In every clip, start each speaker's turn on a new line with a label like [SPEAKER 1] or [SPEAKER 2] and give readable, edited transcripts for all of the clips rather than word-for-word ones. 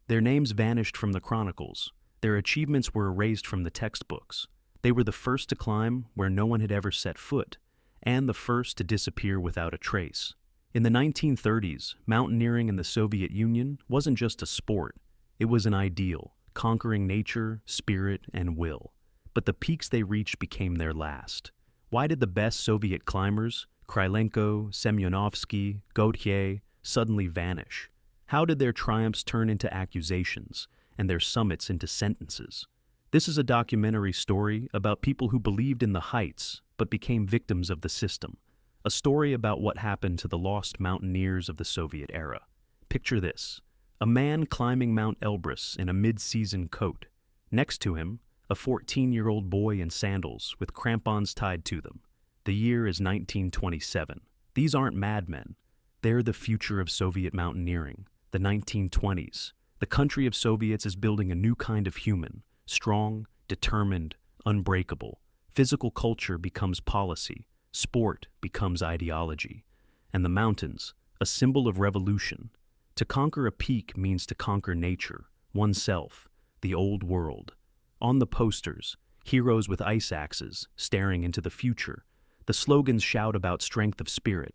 [SPEAKER 1] Their names vanished from the chronicles. Their achievements were erased from the textbooks. They were the first to climb where no one had ever set foot, and the first to disappear without a trace. In the 1930s, mountaineering in the Soviet Union wasn't just a sport. It was an ideal, conquering nature, spirit, and will. But the peaks they reached became their last. Why did the best Soviet climbers, Krylenko, Semyonovsky, Gautier, suddenly vanish? How did their triumphs turn into accusations, and their summits into sentences? This is a documentary story about people who believed in the heights, but became victims of the system. A story about what happened to the lost mountaineers of the Soviet era. Picture this: a man climbing Mount Elbrus in a mid-season coat. Next to him, a 14-year-old boy in sandals with crampons tied to them. The year is 1927. These aren't madmen. They're the future of Soviet mountaineering, the 1920s. The country of Soviets is building a new kind of human, strong, determined, unbreakable. Physical culture becomes policy. Sport becomes ideology. And the mountains, a symbol of revolution. To conquer a peak means to conquer nature, oneself, the old world. On the posters, heroes with ice axes staring into the future. The slogans shout about strength of spirit.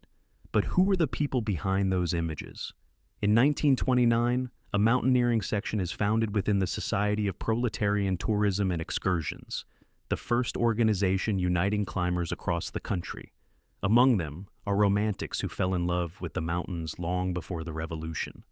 [SPEAKER 1] But who are the people behind those images? In 1929, a mountaineering section is founded within the Society of Proletarian Tourism and Excursions, the first organization uniting climbers across the country. Among them are romantics who fell in love with the mountains long before the revolution,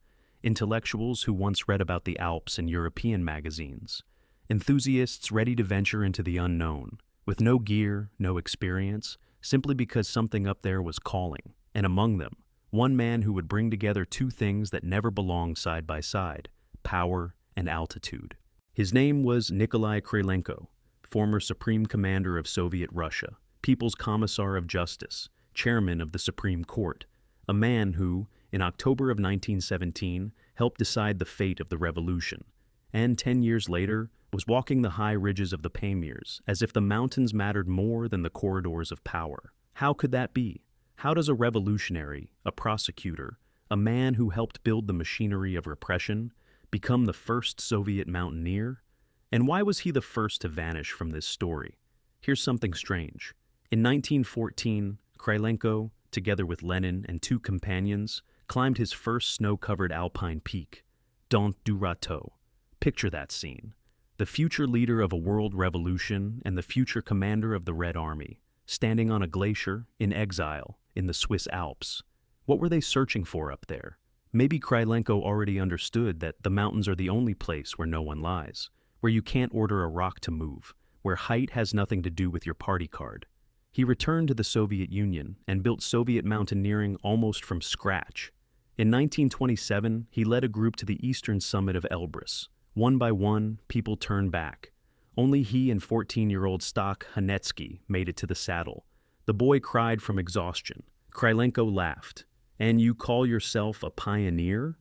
[SPEAKER 1] intellectuals who once read about the Alps in European magazines, enthusiasts ready to venture into the unknown, with no gear, no experience, simply because something up there was calling. And among them, one man who would bring together two things that never belonged side by side: power and altitude. His name was Nikolai Krylenko, former Supreme Commander of Soviet Russia, People's Commissar of Justice, Chairman of the Supreme Court, a man who, in October of 1917, helped decide the fate of the revolution, and 10 years later was walking the high ridges of the Pamirs as if the mountains mattered more than the corridors of power. How could that be? How does a revolutionary, a prosecutor, a man who helped build the machinery of repression, become the first Soviet mountaineer? And why was he the first to vanish from this story? Here's something strange. In 1914, Krylenko, together with Lenin and two companions, climbed his first snow-covered alpine peak, Dent du Râteau. Picture that scene. The future leader of a world revolution and the future commander of the Red Army, standing on a glacier, in exile, in the Swiss Alps. What were they searching for up there? Maybe Krylenko already understood that the mountains are the only place where no one lies, where you can't order a rock to move, where height has nothing to do with your party card. He returned to the Soviet Union and built Soviet mountaineering almost from scratch. In 1927, he led a group to the eastern summit of Elbrus. One by one, people turned back. Only he and 14-year-old Stok Hanetsky made it to the saddle. The boy cried from exhaustion. Krylenko laughed. "And you call yourself a pioneer?"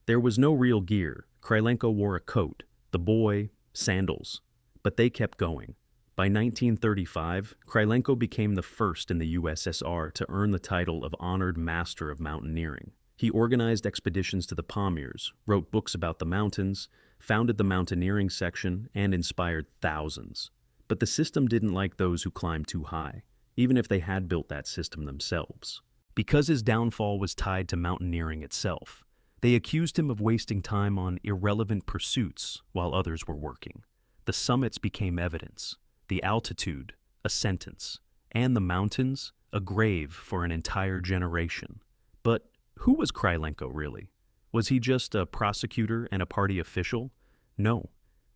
[SPEAKER 1] There was no real gear. Krylenko wore a coat. The boy, sandals. But they kept going. By 1935, Krylenko became the first in the USSR to earn the title of Honored Master of Mountaineering. He organized expeditions to the Pamirs, wrote books about the mountains, founded the mountaineering section, and inspired thousands. But the system didn't like those who climbed too high, even if they had built that system themselves. Because his downfall was tied to mountaineering itself, they accused him of wasting time on irrelevant pursuits while others were working. The summits became evidence, the altitude, a sentence, and the mountains, a grave for an entire generation. But who was Krylenko really? Was he just a prosecutor and a party official? No.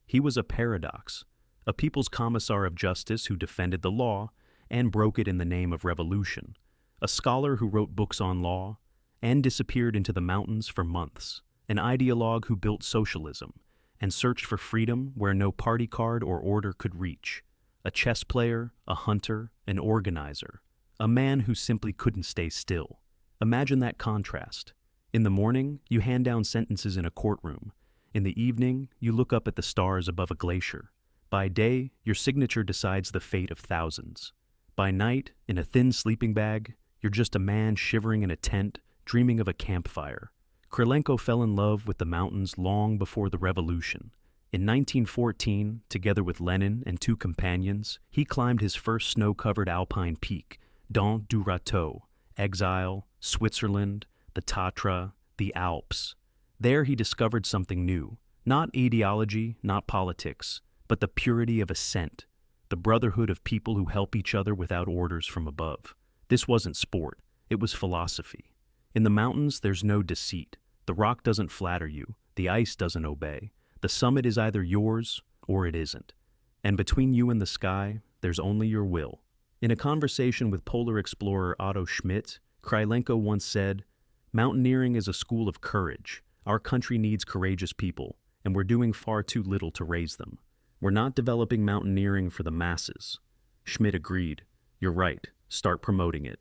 [SPEAKER 1] He was a paradox, a people's commissar of justice who defended the law and broke it in the name of revolution, a scholar who wrote books on law and disappeared into the mountains for months, an ideologue who built socialism and searched for freedom where no party card or order could reach, a chess player, a hunter, an organizer, a man who simply couldn't stay still. Imagine that contrast. In the morning, you hand down sentences in a courtroom. In the evening, you look up at the stars above a glacier. By day, your signature decides the fate of thousands. By night, in a thin sleeping bag, you're just a man shivering in a tent, dreaming of a campfire. Krylenko fell in love with the mountains long before the revolution. In 1914, together with Lenin and two companions, he climbed his first snow-covered alpine peak, Dent du Rateau, exile, Switzerland, the Tatra, the Alps. There he discovered something new, not ideology, not politics, but the purity of ascent, the brotherhood of people who help each other without orders from above. This wasn't sport, it was philosophy. In the mountains, there's no deceit. The rock doesn't flatter you, the ice doesn't obey. The summit is either yours or it isn't. And between you and the sky, there's only your will. In a conversation with polar explorer Otto Schmidt, Krylenko once said, "Mountaineering is a school of courage. Our country needs courageous people, and we're doing far too little to raise them. We're not developing mountaineering for the masses." Schmidt agreed. "You're right. Start promoting it."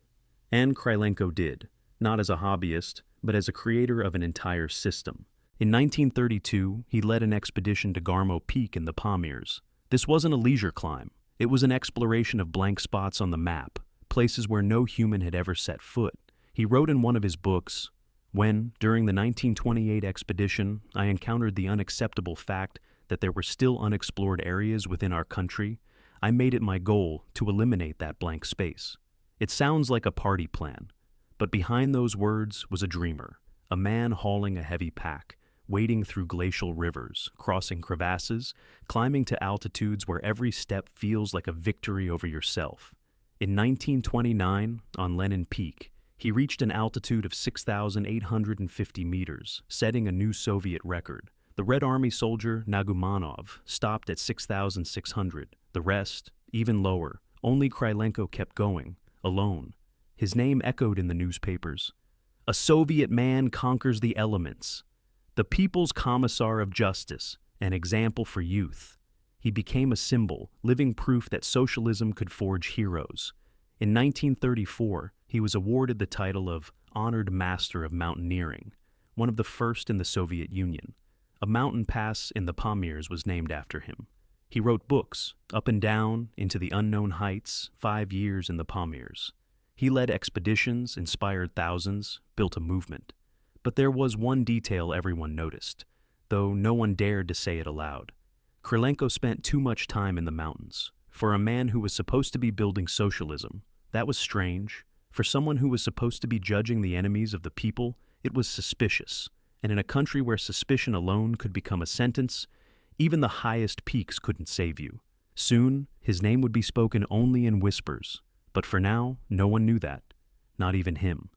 [SPEAKER 1] And Krylenko did, not as a hobbyist, but as a creator of an entire system. In 1932, he led an expedition to Garmo Peak in the Pamirs. This wasn't a leisure climb. It was an exploration of blank spots on the map, places where no human had ever set foot. He wrote in one of his books, "When, during the 1928 expedition, I encountered the unacceptable fact that there were still unexplored areas within our country, I made it my goal to eliminate that blank space." It sounds like a party plan, but behind those words was a dreamer, a man hauling a heavy pack, wading through glacial rivers, crossing crevasses, climbing to altitudes where every step feels like a victory over yourself. In 1929, on Lenin Peak, he reached an altitude of 6,850 meters, setting a new Soviet record. The Red Army soldier Nagumanov stopped at 6,600. The rest, even lower. Only Krylenko kept going, alone. His name echoed in the newspapers. "A Soviet man conquers the elements. The People's Commissar of Justice, an example for youth." He became a symbol, living proof that socialism could forge heroes. In 1934, he was awarded the title of Honored Master of Mountaineering, one of the first in the Soviet Union. A mountain pass in the Pamirs was named after him. He wrote books, Up and Down, Into the Unknown Heights, 5 Years in the Pamirs. He led expeditions, inspired thousands, built a movement. But there was one detail everyone noticed, though no one dared to say it aloud. Krylenko spent too much time in the mountains. For a man who was supposed to be building socialism, that was strange. For someone who was supposed to be judging the enemies of the people, it was suspicious. And in a country where suspicion alone could become a sentence, even the highest peaks couldn't save you. Soon, his name would be spoken only in whispers. But for now, no one knew that. Not even him.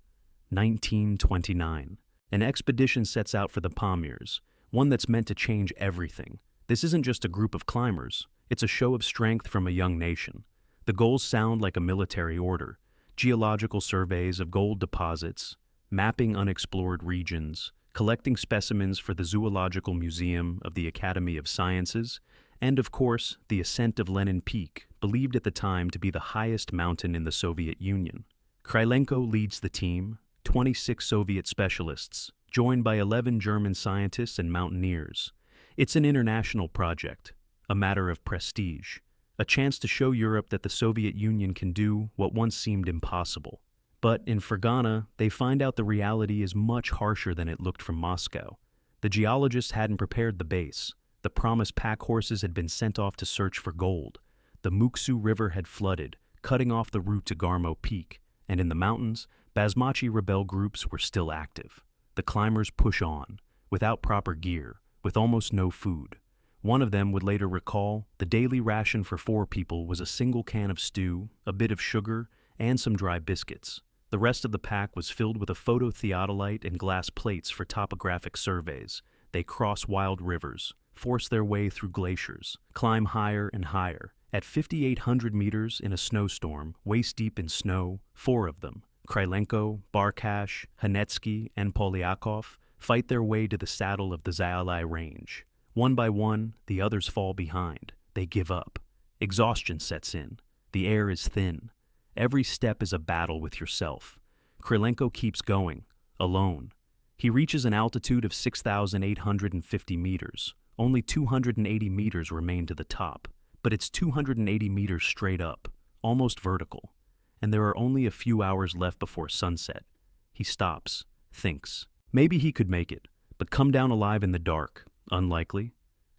[SPEAKER 1] 1929. An expedition sets out for the Pamirs, one that's meant to change everything. This isn't just a group of climbers, it's a show of strength from a young nation. The goals sound like a military order: geological surveys of gold deposits, mapping unexplored regions, collecting specimens for the Zoological Museum of the Academy of Sciences, and of course, the ascent of Lenin Peak, believed at the time to be the highest mountain in the Soviet Union. Krylenko leads the team, 26 Soviet specialists, joined by 11 German scientists and mountaineers. It's an international project, a matter of prestige, a chance to show Europe that the Soviet Union can do what once seemed impossible. But in Fergana, they find out the reality is much harsher than it looked from Moscow. The geologists hadn't prepared the base. The promised pack horses had been sent off to search for gold. The Muksu River had flooded, cutting off the route to Garmo Peak. And in the mountains, Basmachi rebel groups were still active. The climbers push on, without proper gear, with almost no food. One of them would later recall the daily ration for 4 people was a single can of stew, a bit of sugar, and some dry biscuits. The rest of the pack was filled with a phototheodolite and glass plates for topographic surveys. They cross wild rivers, force their way through glaciers, climb higher and higher. At 5,800 meters in a snowstorm, waist-deep in snow, 4 of them, Krylenko, Barkash, Hanetsky, and Polyakov, fight their way to the saddle of the Zayalai Range. One by one, the others fall behind. They give up. Exhaustion sets in. The air is thin. Every step is a battle with yourself. Krylenko keeps going, alone. He reaches an altitude of 6,850 meters. Only 280 meters remain to the top. But it's 280 meters straight up, almost vertical, and there are only a few hours left before sunset. He stops, thinks. Maybe he could make it, but come down alive in the dark, unlikely.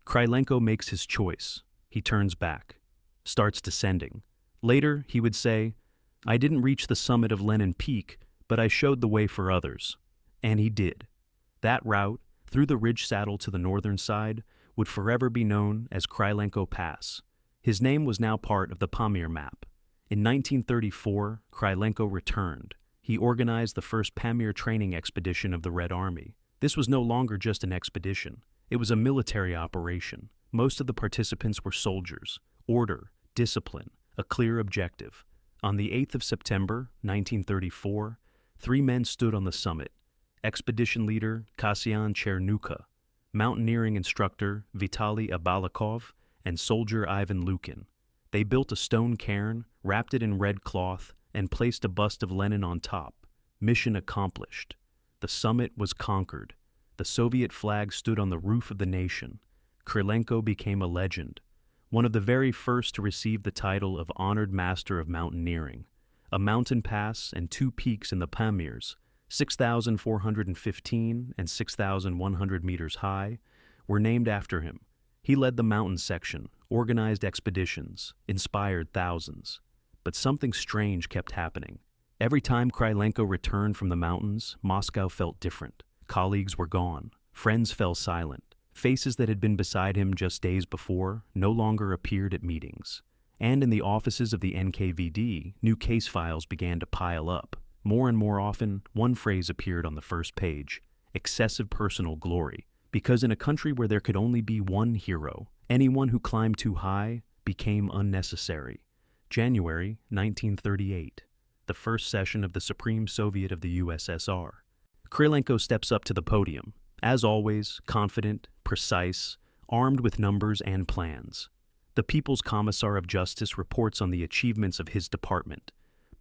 [SPEAKER 1] Krylenko makes his choice. He turns back, starts descending. Later, he would say, "I didn't reach the summit of Lenin Peak, but I showed the way for others." And he did. That route, through the ridge saddle to the northern side, would forever be known as Krylenko Pass. His name was now part of the Pamir map. In 1934, Krylenko returned. He organized the first Pamir training expedition of the Red Army. This was no longer just an expedition. It was a military operation. Most of the participants were soldiers. Order, discipline, a clear objective. On the 8th of September, 1934, 3 men stood on the summit. Expedition leader Kasyan Chernuka, mountaineering instructor Vitaly Abalakov, and soldier Ivan Lukin. They built a stone cairn, wrapped it in red cloth, and placed a bust of Lenin on top. Mission accomplished. The summit was conquered. The Soviet flag stood on the roof of the nation. Krylenko became a legend, one of the very first to receive the title of Honored Master of Mountaineering. A mountain pass and 2 peaks in the Pamirs, 6,415 and 6,100 meters high, were named after him. He led the mountain section, organized expeditions, inspired thousands. But something strange kept happening. Every time Krylenko returned from the mountains, Moscow felt different. Colleagues were gone. Friends fell silent. Faces that had been beside him just days before no longer appeared at meetings. And in the offices of the NKVD, new case files began to pile up. More and more often, one phrase appeared on the first page: excessive personal glory. Because in a country where there could only be one hero, anyone who climbed too high became unnecessary. January 1938, the first session of the Supreme Soviet of the USSR. Krylenko steps up to the podium, as always, confident, precise, armed with numbers and plans. The People's Commissar of Justice reports on the achievements of his department.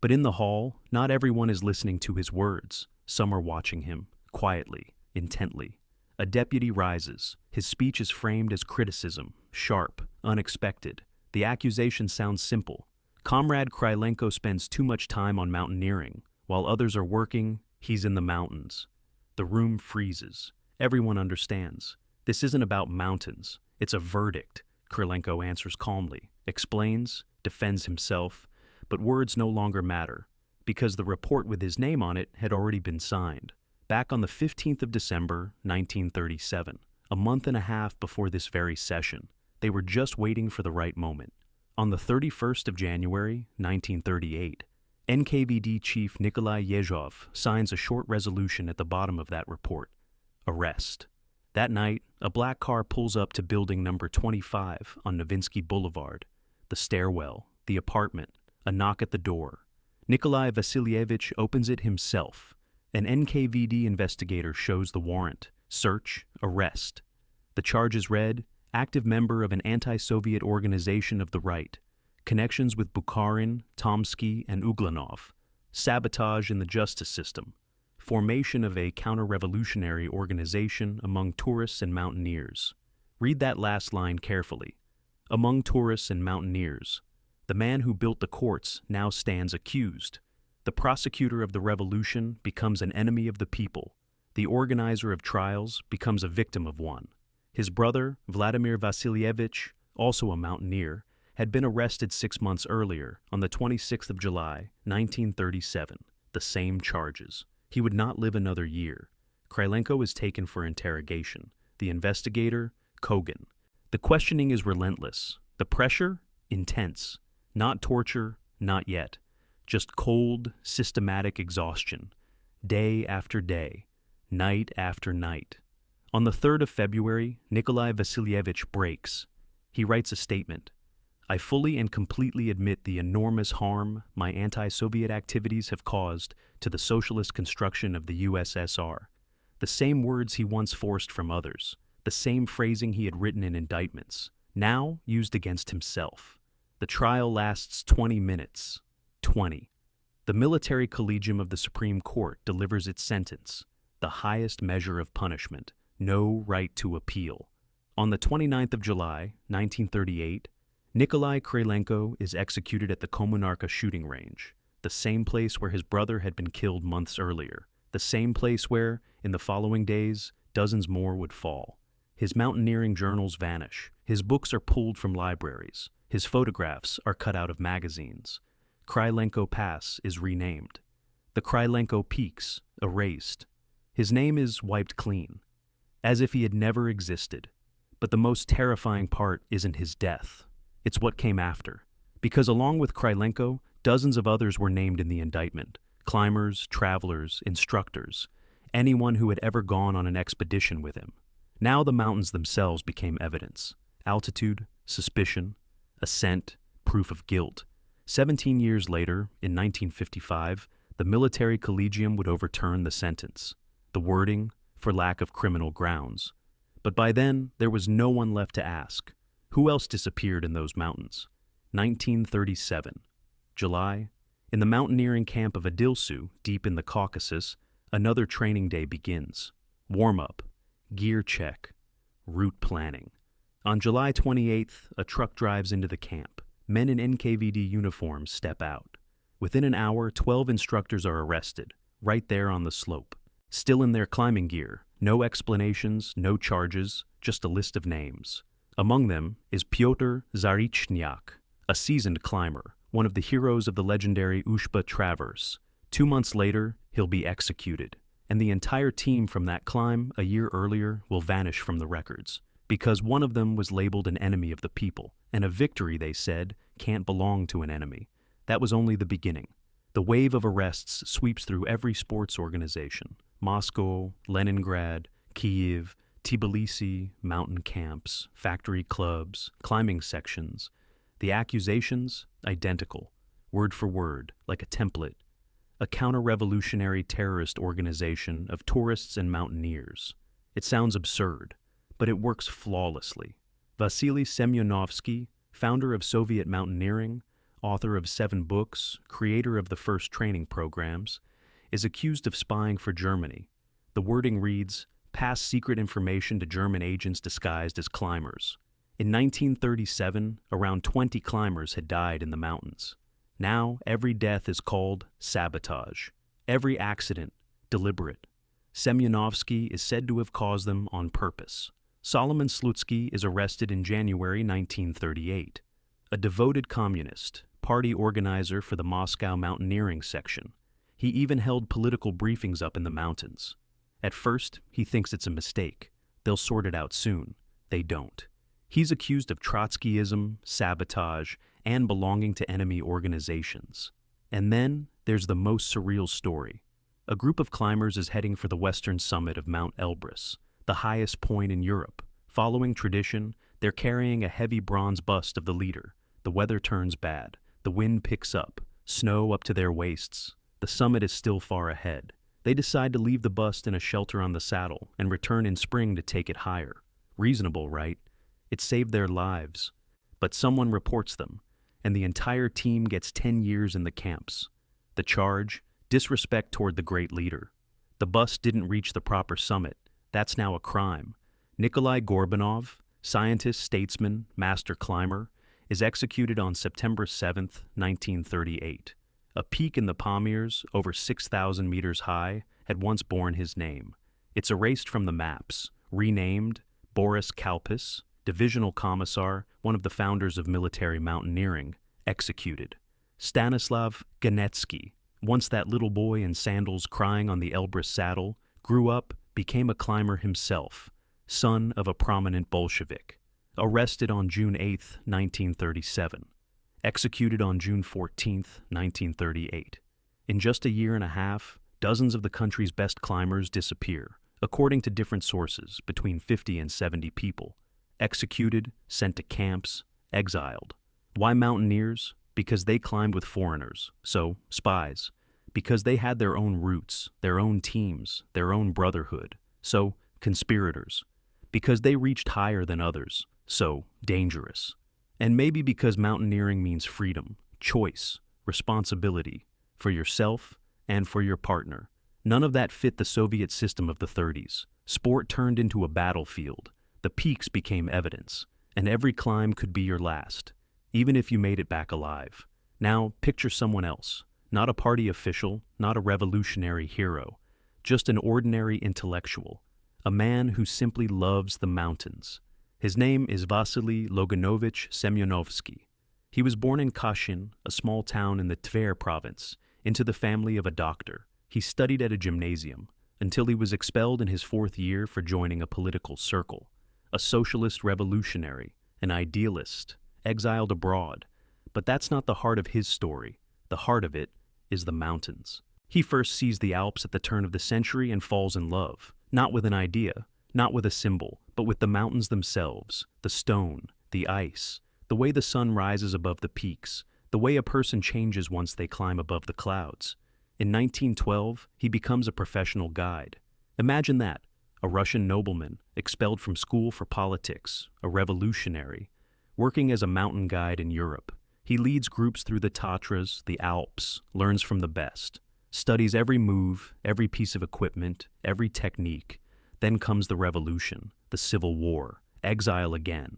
[SPEAKER 1] But in the hall, not everyone is listening to his words. Some are watching him, quietly, intently. A deputy rises. His speech is framed as criticism, sharp, unexpected. The accusation sounds simple. Comrade Krylenko spends too much time on mountaineering. While others are working, he's in the mountains. The room freezes. Everyone understands. This isn't about mountains. It's a verdict. Krylenko answers calmly, explains, defends himself, but words no longer matter, because the report with his name on it had already been signed. Back on the 15th of December, 1937, a month and a half before this very session, they were just waiting for the right moment. On the 31st of January, 1938, NKVD Chief Nikolai Yezhov signs a short resolution at the bottom of that report: arrest. That night, a black car pulls up to building number 25 on Novinsky Boulevard. The stairwell, the apartment, a knock at the door. Nikolai Vasilievich opens it himself. An NKVD investigator shows the warrant: search, arrest. The charges read: active member of an anti-Soviet organization of the right, connections with Bukharin, Tomsky, and Uglanov, sabotage in the justice system, formation of a counter-revolutionary organization among tourists and mountaineers. Read that last line carefully. Among tourists and mountaineers. The man who built the courts now stands accused. The prosecutor of the revolution becomes an enemy of the people. The organizer of trials becomes a victim of one. His brother, Vladimir Vasilievich, also a mountaineer, had been arrested 6 months earlier, on the 26th of July, 1937. The same charges. He would not live another year. Krylenko is taken for interrogation. The investigator, Kogan. The questioning is relentless. The pressure, intense. Not torture, not yet. Just cold, systematic exhaustion. Day after day. Night after night. On the 3rd of February, Nikolai Vasilievich breaks. He writes a statement. I fully and completely admit the enormous harm my anti-Soviet activities have caused to the socialist construction of the USSR. The same words he once forced from others, the same phrasing he had written in indictments, now used against himself. The trial lasts 20 minutes. 20. The military collegium of the Supreme Court delivers its sentence, the highest measure of punishment, no right to appeal. On the 29th of July, 1938, Nikolai Krylenko is executed at the Kommunarka shooting range, the same place where his brother had been killed months earlier. the same place where, in the following days, dozens more would fall. His mountaineering journals vanish. His books are pulled from libraries. His photographs are cut out of magazines. Krylenko Pass is renamed. The Krylenko Peaks erased. His name is wiped clean, as if he had never existed. But the most terrifying part isn't his death. It's what came after. Because along with Krylenko, dozens of others were named in the indictment. Climbers, travelers, instructors, anyone who had ever gone on an expedition with him. Now the mountains themselves became evidence. Altitude, suspicion, ascent, proof of guilt. 17 years later, in 1955, the military collegium would overturn the sentence. The wording, for lack of criminal grounds. But by then, there was no one left to ask. Who else disappeared in those mountains? 1937. July. In the mountaineering camp of Adilsu, deep in the Caucasus, another training day begins. Warm-up, gear check, route planning. On July 28th, a truck drives into the camp. Men in NKVD uniforms step out. Within an hour, 12 instructors are arrested, right there on the slope. Still in their climbing gear, no explanations, no charges, just a list of names. Among them is Pyotr Zarychniak, a seasoned climber, one of the heroes of the legendary Ushba Traverse. 2 months later, he'll be executed, and the entire team from that climb a year earlier will vanish from the records, because one of them was labeled an enemy of the people, and a victory, they said, can't belong to an enemy. That was only the beginning. The wave of arrests sweeps through every sports organization. Moscow, Leningrad, Kyiv, Tbilisi, mountain camps, factory clubs, climbing sections. The accusations, identical, word for word, like a template. A counter-revolutionary terrorist organization of tourists and mountaineers. It sounds absurd, but it works flawlessly. Vasily Semyonovsky, founder of Soviet mountaineering, author of 7 books, creator of the first training programs, is accused of spying for Germany. The wording reads, pass secret information to German agents disguised as climbers. In 1937, around 20 climbers had died in the mountains. Now, every death is called sabotage. Every accident, deliberate. Semyonovsky is said to have caused them on purpose. Solomon Slutsky is arrested in January 1938. A devoted communist, party organizer for the Moscow mountaineering section. He even held political briefings up in the mountains. At first, he thinks it's a mistake. They'll sort it out soon. They don't. He's accused of Trotskyism, sabotage, and belonging to enemy organizations. And then, there's the most surreal story. A group of climbers is heading for the western summit of Mount Elbrus, the highest point in Europe. Following tradition, they're carrying a heavy bronze bust of the leader. The weather turns bad. The wind picks up. Snow up to their waists. The summit is still far ahead. They decide to leave the bust in a shelter on the saddle and return in spring to take it higher. Reasonable, right? It saved their lives. But someone reports them, and the entire team gets 10 years in the camps. The charge? Disrespect toward the great leader. The bust didn't reach the proper summit. That's now a crime. Nikolai Gorbanov, scientist, statesman, master climber, is executed on September 7, 1938. A peak in the Pamirs, over 6,000 meters high, had once borne his name. It's erased from the maps, renamed Boris Kalpis, divisional commissar, one of the founders of military mountaineering, executed. Stanislav Ganetsky, once that little boy in sandals crying on the Elbrus saddle, grew up, became a climber himself, son of a prominent Bolshevik. Arrested on June 8, 1937. Executed on June 14, 1938. In just a year and a half, dozens of the country's best climbers disappear, according to different sources, between 50 and 70 people. Executed, sent to camps, exiled. Why mountaineers? Because they climbed with foreigners, so spies. Because they had their own routes, their own teams, their own brotherhood, so conspirators. Because they reached higher than others, so dangerous. And maybe because mountaineering means freedom, choice, responsibility, for yourself and for your partner. None of that fit the Soviet system of the 30s. Sport turned into a battlefield. The peaks became evidence, and every climb could be your last, even if you made it back alive. Now, picture someone else, not a party official, not a revolutionary hero, just an ordinary intellectual, a man who simply loves the mountains. His name is Vasily Loganovich Semyonovsky. He was born in Kashin, a small town in the Tver province, into the family of a doctor. He studied at a gymnasium until he was expelled in his 4th year for joining a political circle. A socialist revolutionary, an idealist, exiled abroad. But that's not the heart of his story. The heart of it is the mountains. He first sees the Alps at the turn of the century and falls in love, not with an idea, not with a symbol, but with the mountains themselves, the stone, the ice, the way the sun rises above the peaks, the way a person changes once they climb above the clouds. In 1912, he becomes a professional guide. Imagine that, a Russian nobleman, expelled from school for politics, a revolutionary, working as a mountain guide in Europe. He leads groups through the Tatras, the Alps, learns from the best, studies every move, every piece of equipment, every technique. Then comes the revolution, the civil war, exile again.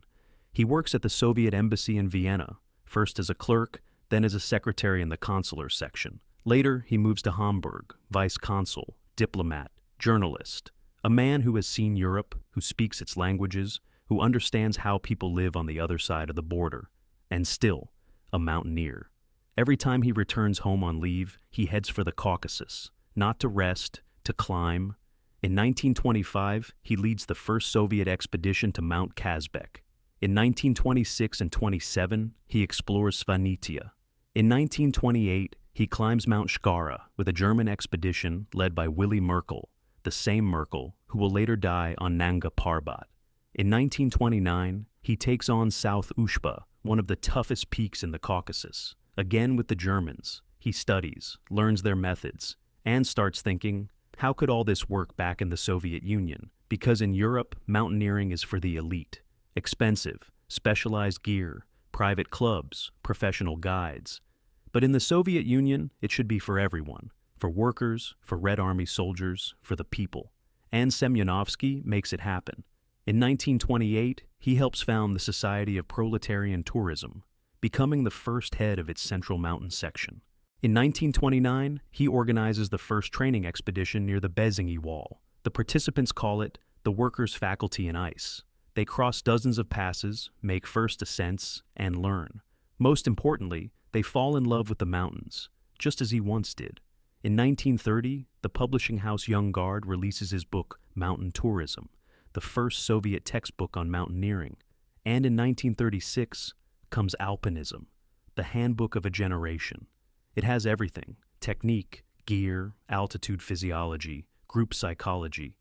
[SPEAKER 1] He works at the Soviet embassy in Vienna, first as a clerk, then as a secretary in the consular section. Later, he moves to Hamburg, vice consul, diplomat, journalist, a man who has seen Europe, who speaks its languages, who understands how people live on the other side of the border, and still, a mountaineer. Every time he returns home on leave, he heads for the Caucasus, not to rest, to climb. In 1925, he leads the first Soviet expedition to Mount Kazbek. In 1926 and 27, he explores Svanitya. In 1928, he climbs Mount Shkara with a German expedition led by Willy Merkel, the same Merkel who will later die on Nanga Parbat. In 1929, he takes on South Ushba, one of the toughest peaks in the Caucasus. Again with the Germans, he studies, learns their methods, and starts thinking, how could all this work back in the Soviet Union? Because in Europe, mountaineering is for the elite. Expensive, specialized gear, private clubs, professional guides. But in the Soviet Union, it should be for everyone. For workers, for Red Army soldiers, for the people. And Semyonovsky makes it happen. In 1928, he helps found the Society of Proletarian Tourism, becoming the first head of its Central Mountain section. In 1929, he organizes the first training expedition near the Bezingy Wall. The participants call it the Workers' Faculty in Ice. They cross dozens of passes, make first ascents, and learn. Most importantly, they fall in love with the mountains, just as he once did. In 1930, the publishing house Young Guard releases his book, Mountain Tourism, the first Soviet textbook on mountaineering. And in 1936 comes Alpinism, the handbook of a generation. It has everything: technique, gear, altitude physiology, group psychology,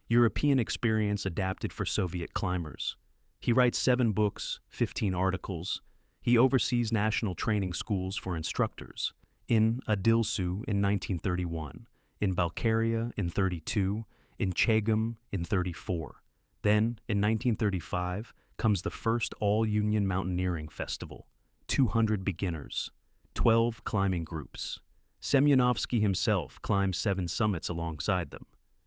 [SPEAKER 1] European experience adapted for Soviet climbers. He writes 7 books, 15 articles. He oversees national training schools for instructors in Adilsu in 1931, in Balkaria in 32, in Chegem in 34. Then, in 1935, comes the first all-union mountaineering festival, 200 beginners, 12 climbing groups. Semyonovsky himself climbs 7 summits alongside them.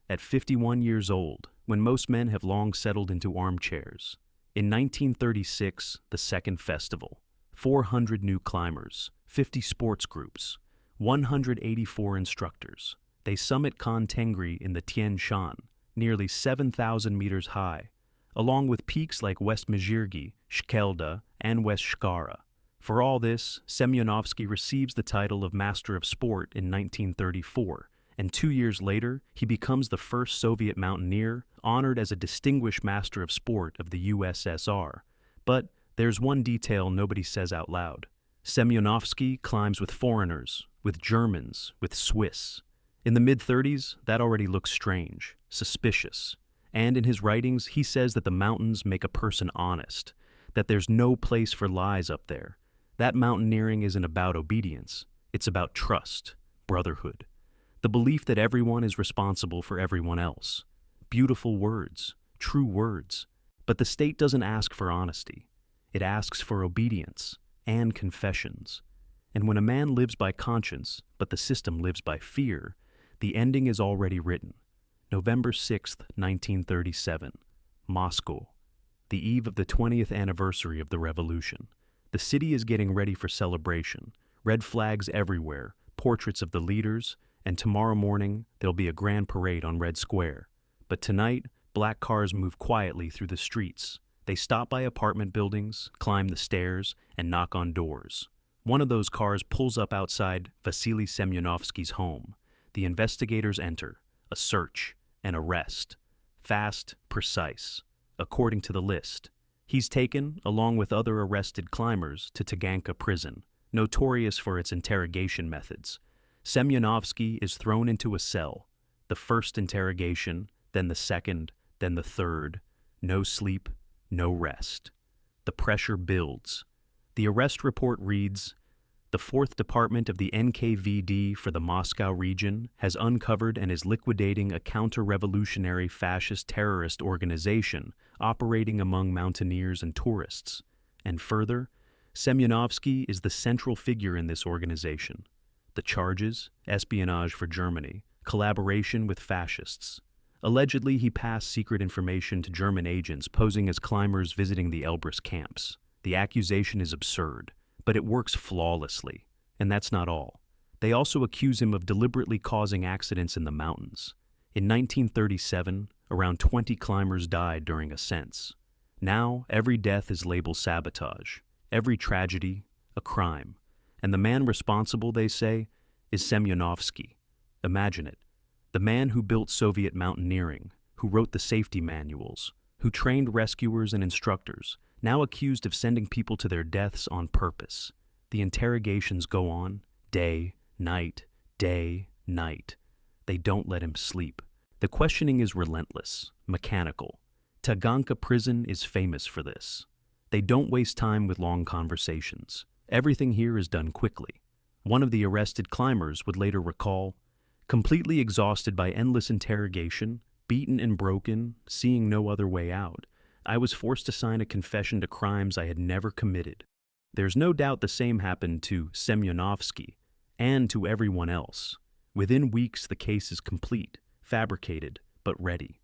[SPEAKER 1] At 51 years old, when most men have long settled into armchairs. In 1936, the second festival, 400 new climbers, 50 sports groups, 184 instructors. They summit Khan Tengri in the Tian Shan, nearly 7,000 meters high, along with peaks like West Mezhirgi, Shkelda, and West Shkara. For all this, Semyonovsky receives the title of Master of Sport in 1934, and 2 years later, he becomes the first Soviet mountaineer honored as a Distinguished Master of Sport of the USSR. But there's one detail nobody says out loud. Semyonovsky climbs with foreigners, with Germans, with Swiss. In the mid-30s, that already looks strange, suspicious. And in his writings, he says that the mountains make a person honest, that there's no place for lies up there. That mountaineering isn't about obedience. It's about trust, brotherhood. The belief that everyone is responsible for everyone else. Beautiful words, true words. But the state doesn't ask for honesty. It asks for obedience and confessions. And when a man lives by conscience, but the system lives by fear, the ending is already written. November 6th, 1937, Moscow, the eve of the 20th anniversary of the revolution. The city is getting ready for celebration. Red flags everywhere, portraits of the leaders, and tomorrow morning there'll be a grand parade on Red Square. But tonight, black cars move quietly through the streets. They stop by apartment buildings, climb the stairs, and knock on doors. One of those cars pulls up outside Vasily Semyonovsky's home. The investigators enter. A search, an arrest. Fast, precise. According to the list, he's taken, along with other arrested climbers, to Taganka prison, notorious for its interrogation methods. Semyonovsky is thrown into a cell. The first interrogation, then the second, then the third. No sleep, no rest. The pressure builds. The arrest report reads, "The 4th Department of the NKVD for the Moscow region has uncovered and is liquidating a counter-revolutionary fascist terrorist organization operating among mountaineers and tourists." And further, Semyonovsky is the central figure in this organization. The charges: espionage for Germany, collaboration with fascists. Allegedly, he passed secret information to German agents posing as climbers visiting the Elbrus camps. The accusation is absurd, but it works flawlessly. And that's not all. They also accuse him of deliberately causing accidents in the mountains. In 1937, around 20 climbers died during ascents. Now, every death is labeled sabotage, every tragedy a crime. And the man responsible, they say, is Semyonovsky. Imagine it. The man who built Soviet mountaineering, who wrote the safety manuals, who trained rescuers and instructors, now accused of sending people to their deaths on purpose. The interrogations go on, day, night, day, night. They don't let him sleep. The questioning is relentless, mechanical. Taganka prison is famous for this. They don't waste time with long conversations. Everything here is done quickly. One of the arrested climbers would later recall, "Completely exhausted by endless interrogation, beaten and broken, seeing no other way out, I was forced to sign a confession to crimes I had never committed." There's no doubt the same happened to Semyonovsky and to everyone else. Within weeks, the case is complete, fabricated, but ready.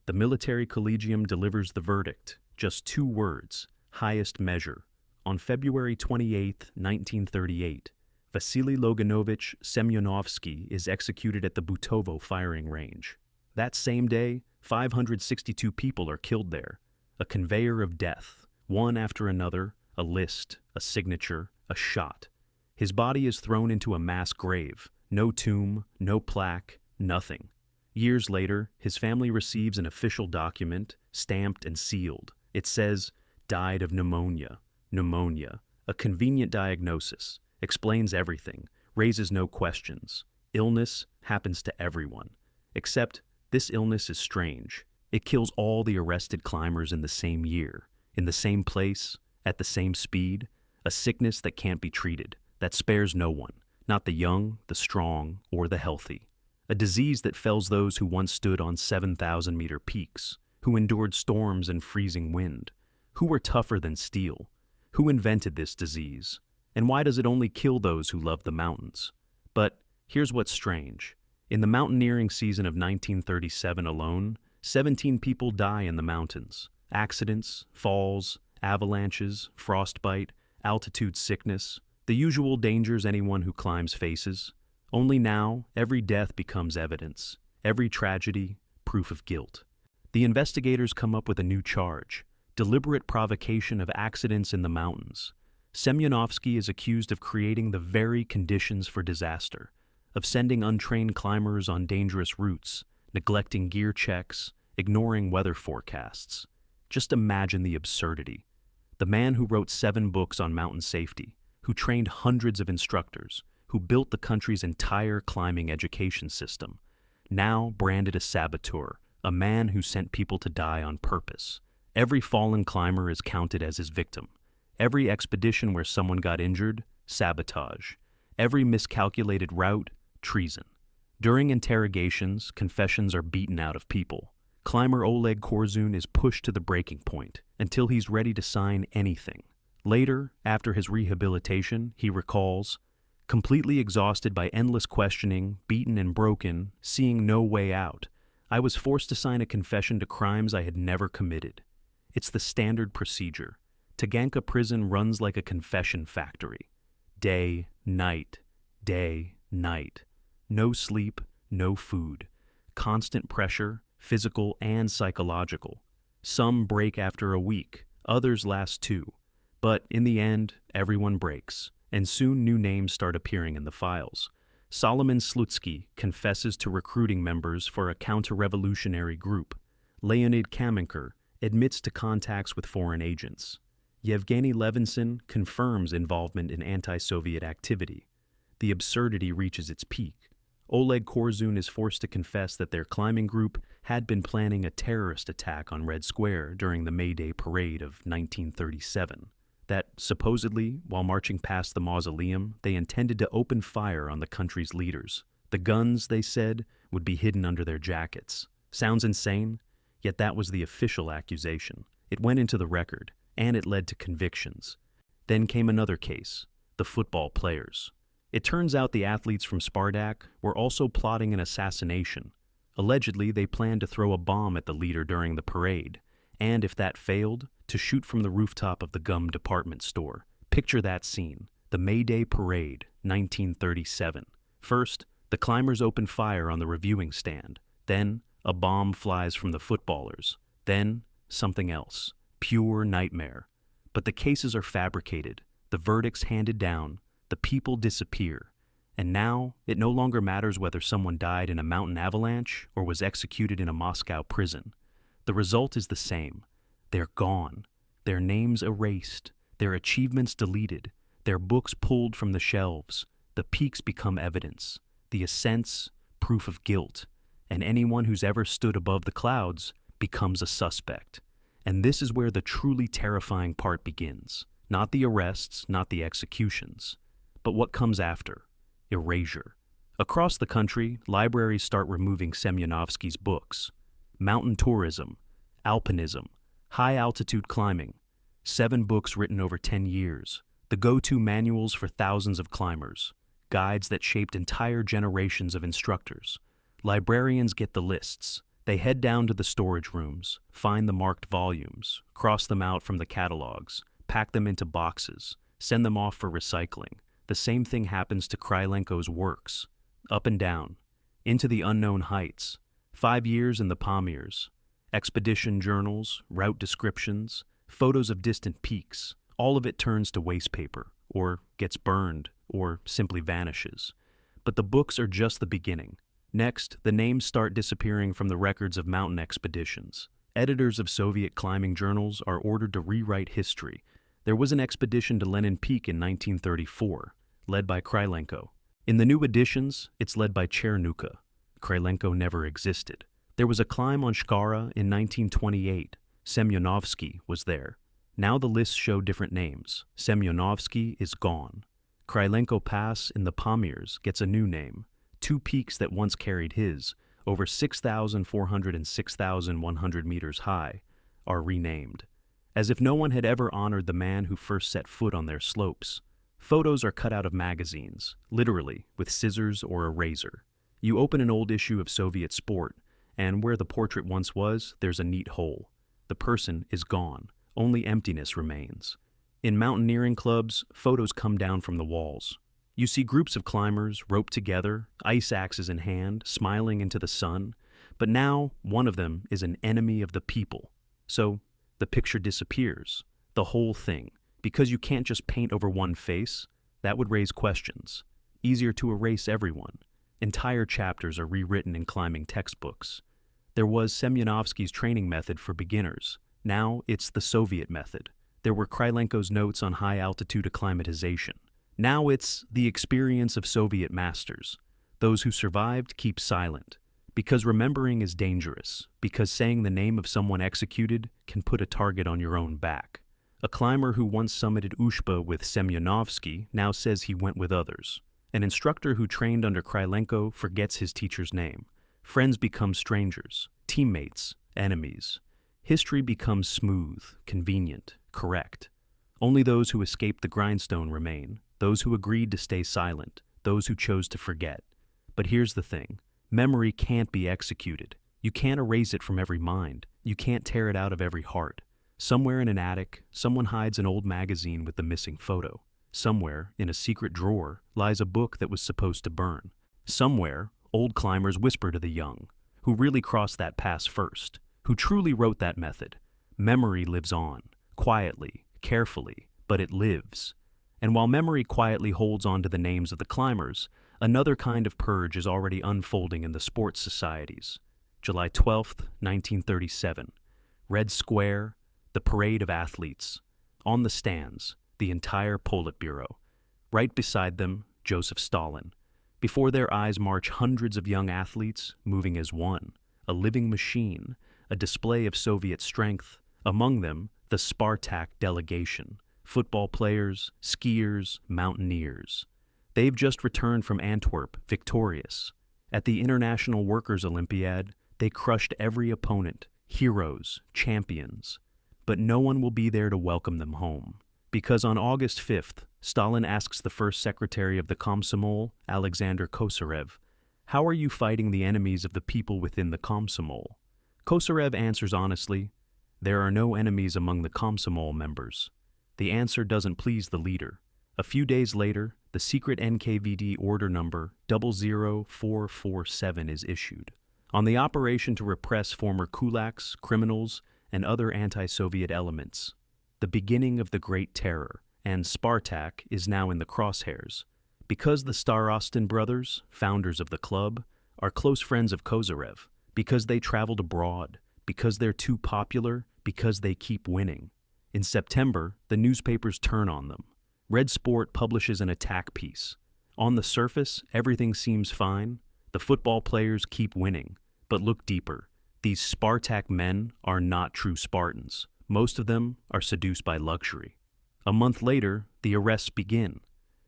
[SPEAKER 1] The military collegium delivers the verdict, just 2 words: highest measure. On February 28, 1938, Vasily Loganovich Semyonovsky is executed at the Butovo firing range. That same day, 562 people are killed there. A conveyor of death, one after another, a list, a signature, a shot. His body is thrown into a mass grave. No tomb, no plaque, nothing. Years later, his family receives an official document, stamped and sealed. It says, "Died of pneumonia." Pneumonia, a convenient diagnosis, explains everything, raises no questions. Illness happens to everyone. Except, this illness is strange. It kills all the arrested climbers in the same year, in the same place, at the same speed. A sickness that can't be treated, that spares no one, not the young, the strong, or the healthy. A disease that fells those who once stood on 7,000-meter peaks, who endured storms and freezing wind, who were tougher than steel. Who invented this disease? And why does it only kill those who love the mountains? But here's what's strange. In the mountaineering season of 1937 alone, 17 people die in the mountains. Accidents, falls, avalanches, frostbite, altitude sickness, the usual dangers anyone who climbs faces. Only now, every death becomes evidence, every tragedy, proof of guilt. The investigators come up with a new charge: deliberate provocation of accidents in the mountains. Semyonovsky is accused of creating the very conditions for disaster, of sending untrained climbers on dangerous routes, neglecting gear checks, ignoring weather forecasts. Just imagine the absurdity. The man who wrote 7 books on mountain safety, who trained hundreds of instructors, who built the country's entire climbing education system, now branded a saboteur, a man who sent people to die on purpose. Every fallen climber is counted as his victim. Every expedition where someone got injured, sabotage. Every miscalculated route, treason. During interrogations, confessions are beaten out of people. Climber Oleg Korzun is pushed to the breaking point until he's ready to sign anything. Later, after his rehabilitation, he recalls, "Completely exhausted by endless questioning, beaten and broken, seeing no way out, I was forced to sign a confession to crimes I had never committed." It's the standard procedure. Taganka prison runs like a confession factory. Day, night, day, night. No sleep, no food. Constant pressure, physical and psychological. Some break after a week, others last 2. But in the end, everyone breaks, and soon new names start appearing in the files. Solomon Slutsky confesses to recruiting members for a counter-revolutionary group. Leonid Kamenker admits to contacts with foreign agents. Yevgeny Levinson confirms involvement in anti-Soviet activity. The absurdity reaches its peak. Oleg Korzun is forced to confess that their climbing group had been planning a terrorist attack on Red Square during the May Day parade of 1937. That, supposedly, while marching past the mausoleum, they intended to open fire on the country's leaders. The guns, they said, would be hidden under their jackets. Sounds insane? Yet that was the official accusation. It went into the record, and it led to convictions. Then came another case, the football players. It turns out the athletes from Spartak were also plotting an assassination. Allegedly, they planned to throw a bomb at the leader during the parade, and if that failed, to shoot from the rooftop of the gum department store. Picture that scene, the May Day Parade, 1937. First, the climbers open fire on the reviewing stand. Then, a bomb flies from the footballers. Then, something else. Pure nightmare. But the cases are fabricated, the verdicts handed down, the people disappear. And now, it no longer matters whether someone died in a mountain avalanche or was executed in a Moscow prison. The result is the same. They're gone. Their names erased. Their achievements deleted. Their books pulled from the shelves. The peaks become evidence. The ascents, proof of guilt. And anyone who's ever stood above the clouds becomes a suspect. And this is where the truly terrifying part begins. Not the arrests, not the executions. But what comes after? Erasure. Across the country, libraries start removing Semyonovsky's books. Mountain tourism, alpinism, high-altitude climbing. 7 books written over 10 years. The go-to manuals for thousands of climbers. Guides that shaped entire generations of instructors. Librarians get the lists. They head down to the storage rooms, find the marked volumes, cross them out from the catalogs, pack them into boxes, send them off for recycling. The same thing happens to Krylenko's works. Up and down, into the unknown heights. 5 years in the Pamirs. Expedition journals, route descriptions, photos of distant peaks. All of it turns to waste paper, or gets burned, or simply vanishes. But the books are just the beginning. Next, the names start disappearing from the records of mountain expeditions. Editors of Soviet climbing journals are ordered to rewrite history. There was an expedition to Lenin Peak in 1934, led by Krylenko. In the new editions, it's led by Chernuka. Krylenko never existed. There was a climb on Shkara in 1928. Semyonovsky was there. Now the lists show different names. Semyonovsky is gone. Krylenko Pass in the Pamirs gets a new name. 2 peaks that once carried his, over 6,400 and 6,100 meters high, are renamed. As if no one had ever honored the man who first set foot on their slopes. Photos are cut out of magazines, literally, with scissors or a razor. You open an old issue of Soviet Sport, and where the portrait once was, there's a neat hole. The person is gone. Only emptiness remains. In mountaineering clubs, photos come down from the walls. You see groups of climbers roped together, ice axes in hand, smiling into the sun. But now, one of them is an enemy of the people. So, the picture disappears. The whole thing. Because you can't just paint over one face. That would raise questions. Easier to erase everyone. Entire chapters are rewritten in climbing textbooks. There was Semyonovsky's training method for beginners. Now it's the Soviet method. There were Krylenko's notes on high-altitude acclimatization. Now it's the experience of Soviet masters. Those who survived keep silent. Because remembering is dangerous. Because saying the name of someone executed can put a target on your own back. A climber who once summited Ushba with Semyonovsky now says he went with others. An instructor who trained under Krylenko forgets his teacher's name. Friends become strangers, teammates, enemies. History becomes smooth, convenient, correct. Only those who escaped the grindstone remain, those who agreed to stay silent, those who chose to forget. But here's the thing. Memory can't be executed. You can't erase it from every mind. You can't tear it out of every heart. Somewhere in an attic, someone hides an old magazine with the missing photo. Somewhere, in a secret drawer, lies a book that was supposed to burn. Somewhere, old climbers whisper to the young, who really crossed that pass first, who truly wrote that method. Memory lives on, quietly, carefully, but it lives. And while memory quietly holds on to the names of the climbers, another kind of purge is already unfolding in the sports societies. July 12th, 1937. Red Square, the parade of athletes. On the stands, the entire Politburo. Right beside them, Joseph Stalin. Before their eyes march hundreds of young athletes, moving as one, a living machine, a display of Soviet strength, among them, the Spartak delegation, football players, skiers, mountaineers. They've just returned from Antwerp, victorious. At the International Workers' Olympiad, they crushed every opponent, heroes, champions. But no one will be there to welcome them home. Because on August 5th, Stalin asks the first secretary of the Komsomol, Alexander Kosarev, "How are you fighting the enemies of the people within the Komsomol?" Kosarev answers honestly, "There are no enemies among the Komsomol members." The answer doesn't please the leader. A few days later, the secret NKVD order number 00447 is issued. On the operation to repress former kulaks, criminals, and other anti-Soviet elements. The beginning of the Great Terror, and Spartak is now in the crosshairs. Because the Starostin brothers, founders of the club, are close friends of Kosarev, because they traveled abroad, because they're too popular, because they keep winning. In September, the newspapers turn on them. Red Sport publishes an attack piece. On the surface, everything seems fine. The football players keep winning. But look deeper. These Spartak men are not true Spartans. Most of them are seduced by luxury. A month later, the arrests begin.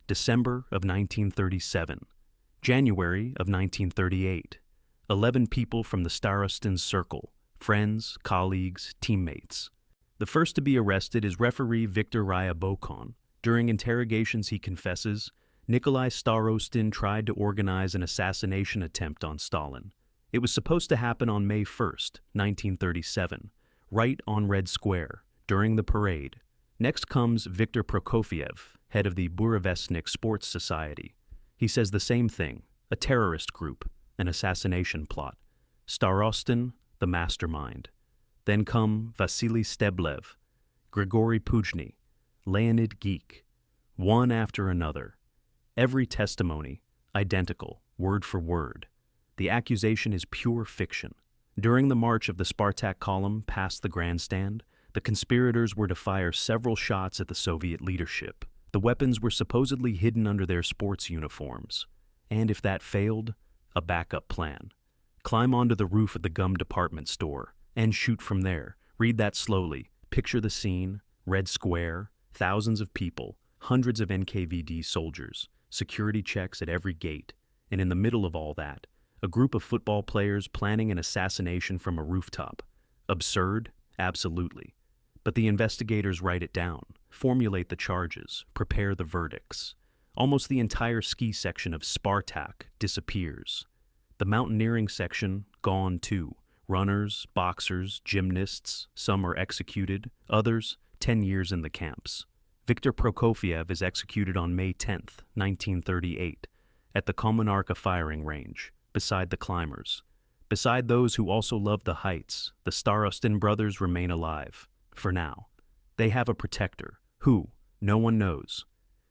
[SPEAKER 1] December of 1937. January of 1938. 11 people from the Starostin circle, friends, colleagues, teammates. The first to be arrested is referee Viktor Ryabokon. During interrogations he confesses, Nikolai Starostin tried to organize an assassination attempt on Stalin. It was supposed to happen on May 1st, 1937, right on Red Square, during the parade. Next comes Viktor Prokofiev, head of the Burevestnik Sports Society. He says the same thing, a terrorist group, an assassination plot. Starostin, the mastermind. Then come Vasily Steblev, Grigory Pujny, Leonid Geek, one after another. Every testimony, identical, word for word. The accusation is pure fiction. During the march of the Spartak column past the grandstand, the conspirators were to fire several shots at the Soviet leadership. The weapons were supposedly hidden under their sports uniforms. And if that failed, a backup plan. Climb onto the roof of the gum department store and shoot from there. Read that slowly. Picture the scene, Red Square, thousands of people, hundreds of NKVD soldiers, security checks at every gate, and in the middle of all that, a group of football players planning an assassination from a rooftop. Absurd? Absolutely. But the investigators write it down, formulate the charges, prepare the verdicts. Almost the entire ski section of Spartak disappears. The mountaineering section, gone too. Runners, boxers, gymnasts, some are executed, others, 10 years in the camps. Viktor Prokofiev is executed on May 10th, 1938, at the Kommunarka firing range, beside the climbers. Beside those who also love the heights, the Starostin brothers remain alive, for now. They have a protector, who, no one knows.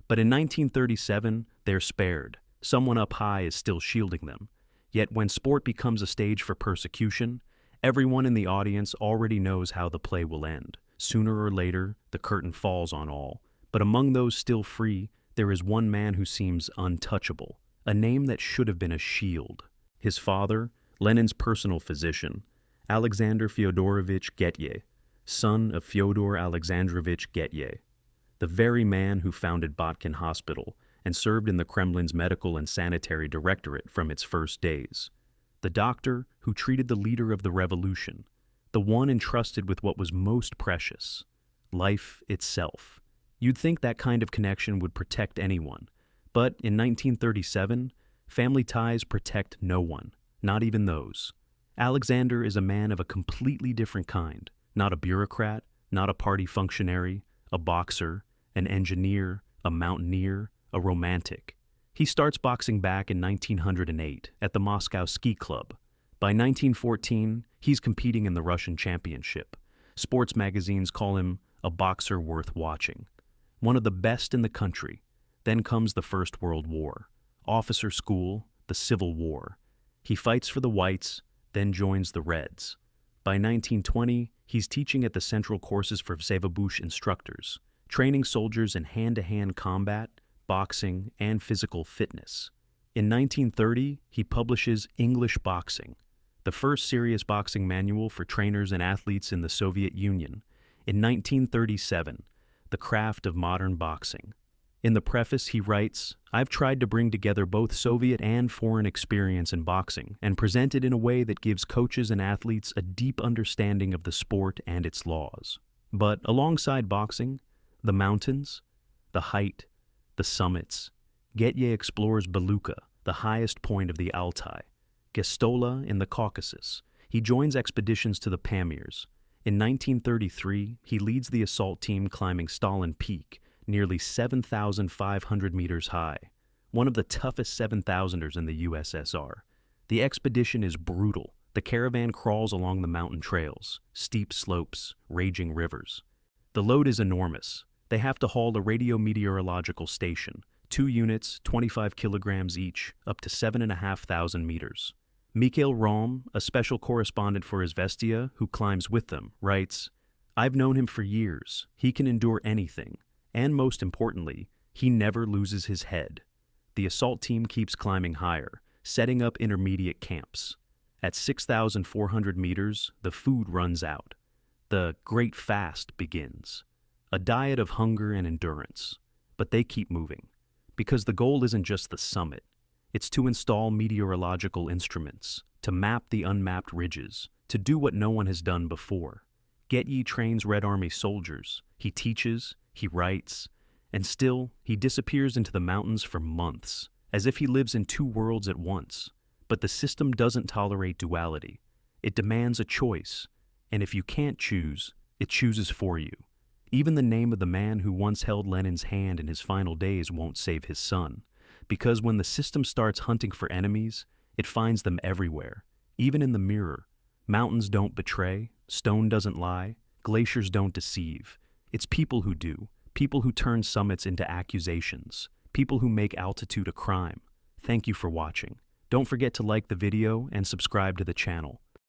[SPEAKER 1] But in 1937, they're spared. Someone up high is still shielding them. Yet when sport becomes a stage for persecution, everyone in the audience already knows how the play will end. Sooner or later, the curtain falls on all. But among those still free, there is one man who seems untouchable, a name that should have been a shield. His father, Lenin's personal physician, Alexander Fyodorovich Getye, son of Fyodor Alexandrovich Getye, the very man who founded Botkin Hospital and served in the Kremlin's medical and sanitary directorate from its first days. The doctor who treated the leader of the revolution, the one entrusted with what was most precious, life itself. You'd think that kind of connection would protect anyone, but in 1937, family ties protect no one, not even those. Alexander is a man of a completely different kind, not a bureaucrat, not a party functionary, a boxer, an engineer, a mountaineer, a romantic. He starts boxing back in 1908 at the Moscow Ski Club. By 1914, he's competing in the Russian Championship. Sports magazines call him a boxer worth watching. One of the best in the country. Then comes the First World War. Officer school, the Civil War. He fights for the Whites, then joins the Reds. By 1920, he's teaching at the Central Courses for Vsevolozh instructors, training soldiers in hand-to-hand combat, boxing, and physical fitness. In 1930, he publishes English Boxing, the first serious boxing manual for trainers and athletes in the Soviet Union. In 1937, The Craft of Modern Boxing. In the preface, he writes, "I've tried to bring together both Soviet and foreign experience in boxing and present it in a way that gives coaches and athletes a deep understanding of the sport and its laws." But alongside boxing, the mountains, the height, the summits, Getye explores Belukha, the highest point of the Altai, Gestola in the Caucasus. He joins expeditions to the Pamirs. In 1933, he leads the assault team climbing Stalin Peak, nearly 7,500 meters high, one of the toughest 7,000ers in the USSR. The expedition is brutal. The caravan crawls along the mountain trails, steep slopes, raging rivers. The load is enormous. They have to haul a radiometeorological station, 2 units, 25 kilograms each, up to 7,500 meters. Mikhail Rohm, a special correspondent for Izvestia who climbs with them, writes, "I've known him for years. He can endure anything. And most importantly, he never loses his head." The assault team keeps climbing higher, setting up intermediate camps. At 6,400 meters, the food runs out. The Great Fast begins. A diet of hunger and endurance. But they keep moving. Because the goal isn't just the summit. It's to install meteorological instruments, to map the unmapped ridges, to do what no one has done before. Getye trains Red Army soldiers. He teaches, he writes, and still he disappears into the mountains for months, as if he lives in 2 worlds at once. But the system doesn't tolerate duality. It demands a choice, and if you can't choose, it chooses for you. Even the name of the man who once held Lenin's hand in his final days won't save his son, because when the system starts hunting for enemies, it finds them everywhere, even in the mirror. Mountains don't betray, stone doesn't lie, glaciers don't deceive. It's people who do, people who turn summits into accusations, people who make altitude a crime. Thank you for watching. Don't forget to like the video and subscribe to the channel.